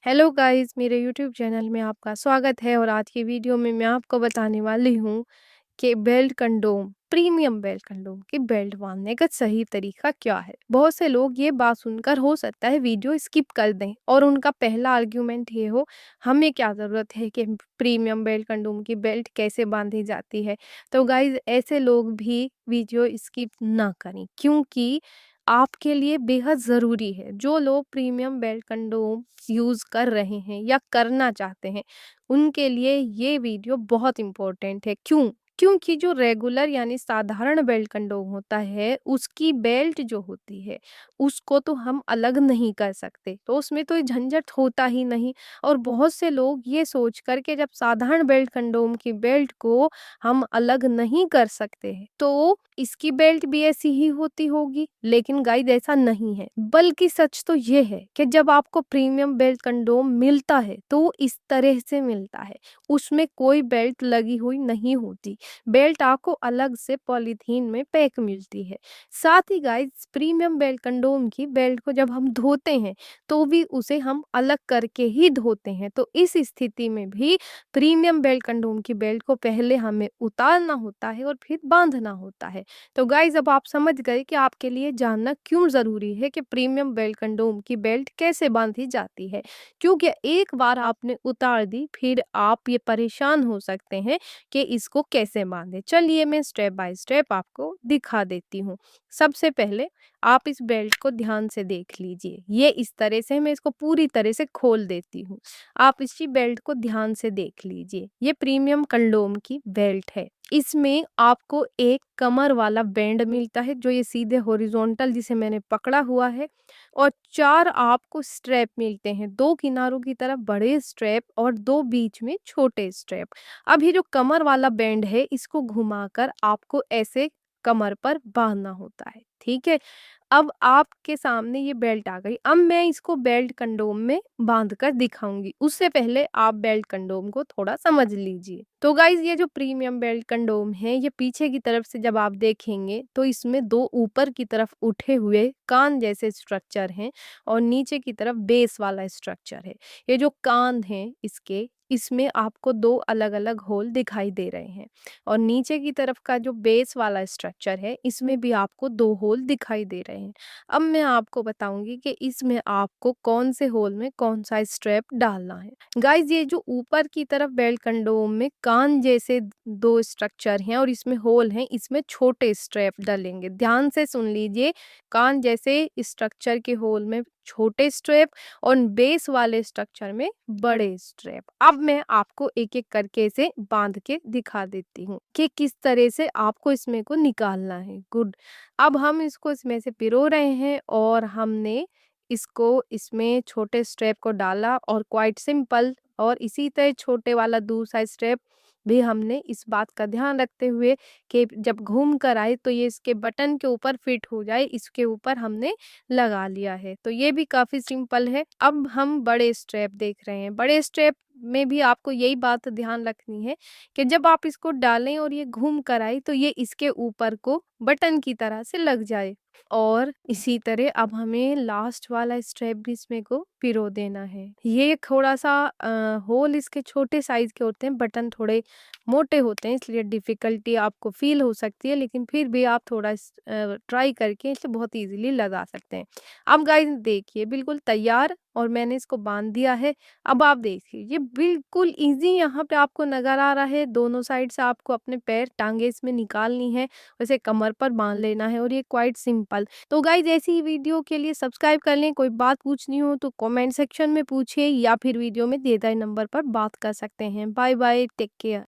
Hello guys, मेरे YouTube channel में आपका स्वागत है और आज की वीडियो में मैं आपको बताने वाली हूँ कि belt condom premium belt condom की बेल्ट बांधने का सही तरीका क्या है। बहुत से लोग ये बात सुनकर हो सकता है वीडियो स्किप कर दें और उनका पहला आर्ग्यूमेंट ये हो, हमें क्या ज़रूरत है कि प्रीमियम बेल्ट कंडोम की बेल्ट कैसे बांधी जाती है। तो गाइस ऐसे लोग भी वीडियो स्किप ना करें क्योंकि आपके लिए बेहद ज़रूरी है। जो लोग प्रीमियम बेल्ट कंडोम यूज़ कर रहे हैं या करना चाहते हैं, उनके लिए ये वीडियो बहुत इम्पोर्टेंट है। क्यों? क्योंकि जो रेगुलर यानी साधारण बेल्ट कंडोम होता है, उसकी बेल्ट जो होती है, उसको तो हम अलग नहीं कर सकते, तो उसमें तो झंझट होता ही नहीं। और बहुत से लोग ये सोच कर के जब साधारण बेल्ट कंडोम की बेल्ट को हम अलग नहीं कर सकते हैं, तो इसकी बेल्ट भी ऐसी ही होती होगी। लेकिन गाइस ऐसा नहीं है, बल्कि सच तो ये है कि जब आपको प्रीमियम बेल्ट कंडोम मिलता है तो वो इस तरह से मिलता है, उसमें कोई बेल्ट लगी हुई नहीं होती। बेल्ट आपको अलग से पॉलीथीन में पैक मिलती है। साथ ही गाइस प्रीमियम बेल्ट कंडोम की बेल्ट को जब हम धोते हैं तो भी उसे हम अलग करके ही धोते हैं। तो इस स्थिति में भी प्रीमियम बेल्ट कंडोम की बेल्ट को पहले हमें उतारना होता है और फिर बांधना होता है। तो गाइज अब आप समझ गए कि आपके लिए जानना क्यों ज़रूरी है कि प्रीमियम बेल्ट कंडोम की बेल्ट कैसे बांधी जाती है। क्योंकि एक बार आपने उतार दी फिर आप ये परेशान हो सकते हैं कि इसको कैसे बांधे। चलिए मैं स्टेप बाय स्टेप आपको दिखा देती हूँ। सबसे पहले आप इस बेल्ट को ध्यान से देख लीजिए। ये इस तरह से मैं इसको पूरी तरह से खोल देती हूँ। आप इसी बेल्ट को ध्यान से देख लीजिए। ये प्रीमियम कंडोम की बेल्ट है। इसमें आपको एक कमर वाला बैंड मिलता है जो ये सीधे हॉरिजॉन्टल जिसे मैंने पकड़ा हुआ है, और 4 आपको स्ट्रैप मिलते हैं, 2 किनारों की तरफ बड़े स्ट्रैप और 2 बीच में छोटे स्ट्रैप। अब ये जो कमर वाला बैंड है इसको घुमाकर आपको ऐसे कमर पर बांधना होता है, ठीक है। अब आपके सामने ये बेल्ट आ गई। अब मैं इसको बेल्ट कंडोम में बांध कर दिखाऊंगी, उससे पहले आप बेल्ट कंडोम को थोड़ा समझ लीजिए। तो गाइज ये जो प्रीमियम बेल्ट कंडोम है, ये पीछे की तरफ से जब आप देखेंगे तो इसमें 2 ऊपर की तरफ उठे हुए कान जैसे स्ट्रक्चर हैं और नीचे की तरफ बेस वाला स्ट्रक्चर है। ये जो कान है इसके, इसमें आपको 2 अलग अलग होल दिखाई दे रहे हैं, और नीचे की तरफ का जो बेस वाला स्ट्रक्चर है इसमें भी आपको 2 होल दिखाई दे रहे हैं। अब मैं आपको बताऊंगी कि इसमें आपको कौन से होल में कौन सा स्ट्रैप डालना है। गाइज ये जो ऊपर की तरफ बेल्ट कंडोम में कान जैसे 2 स्ट्रक्चर हैं और इसमें होल हैं, इसमें छोटे स्ट्रैप डलेंगे। ध्यान से सुन लीजिए, कान जैसे स्ट्रक्चर के होल में छोटे स्ट्रैप और बेस वाले स्ट्रक्चर में बड़े स्ट्रैप। अब मैं आपको एक एक करके इसे बांध के दिखा देती हूँ कि किस तरह से आपको इसमें को निकालना है। गुड। अब हम इसको इसमें से पिरो रहे हैं और हमने इसको इसमें छोटे स्ट्रैप को डाला और क्वाइट सिंपल, और इसी तरह छोटे वाला दूसरा स्ट्रैप भी हमने इस बात का ध्यान रखते हुए कि जब घूम कर आए तो ये इसके बटन के ऊपर फिट हो जाए, इसके ऊपर हमने लगा लिया है। तो ये भी काफ़ी सिंपल है। अब हम बड़े स्ट्रैप देख रहे हैं। बड़े स्ट्रैप में भी आपको यही बात ध्यान रखनी है कि जब आप इसको डालें और ये घूम कर आए तो ये इसके ऊपर को बटन की तरह से लग जाए। और इसी तरह अब हमें लास्ट वाला स्ट्रैप भी इसमें को पिरो देना है। ये थोड़ा सा होल इसके छोटे साइज के होते हैं, बटन थोड़े मोटे होते हैं, इसलिए डिफ़िकल्टी आपको फ़ील हो सकती है, लेकिन फिर भी आप थोड़ा ट्राई करके इसे बहुत ईज़िली लगा सकते हैं। अब गाइस देखिए बिल्कुल तैयार, और मैंने इसको बाँध दिया है। अब आप देखिए ये बिल्कुल ईज़ी यहाँ पे आपको नज़र आ रहा है। दोनों साइड से आपको अपने पैर टाँगे इसमें निकालनी है, वैसे कमर पर बाँध लेना है, और ये क्वाइट सिंपल। तो गाइस ऐसी ही वीडियो के लिए सब्सक्राइब कर लें। कोई बात पूछनी हो तो कमेंट सेक्शन में पूछिए या फिर वीडियो में दिए गए नंबर पर बात कर सकते हैं। Bye bye, take care.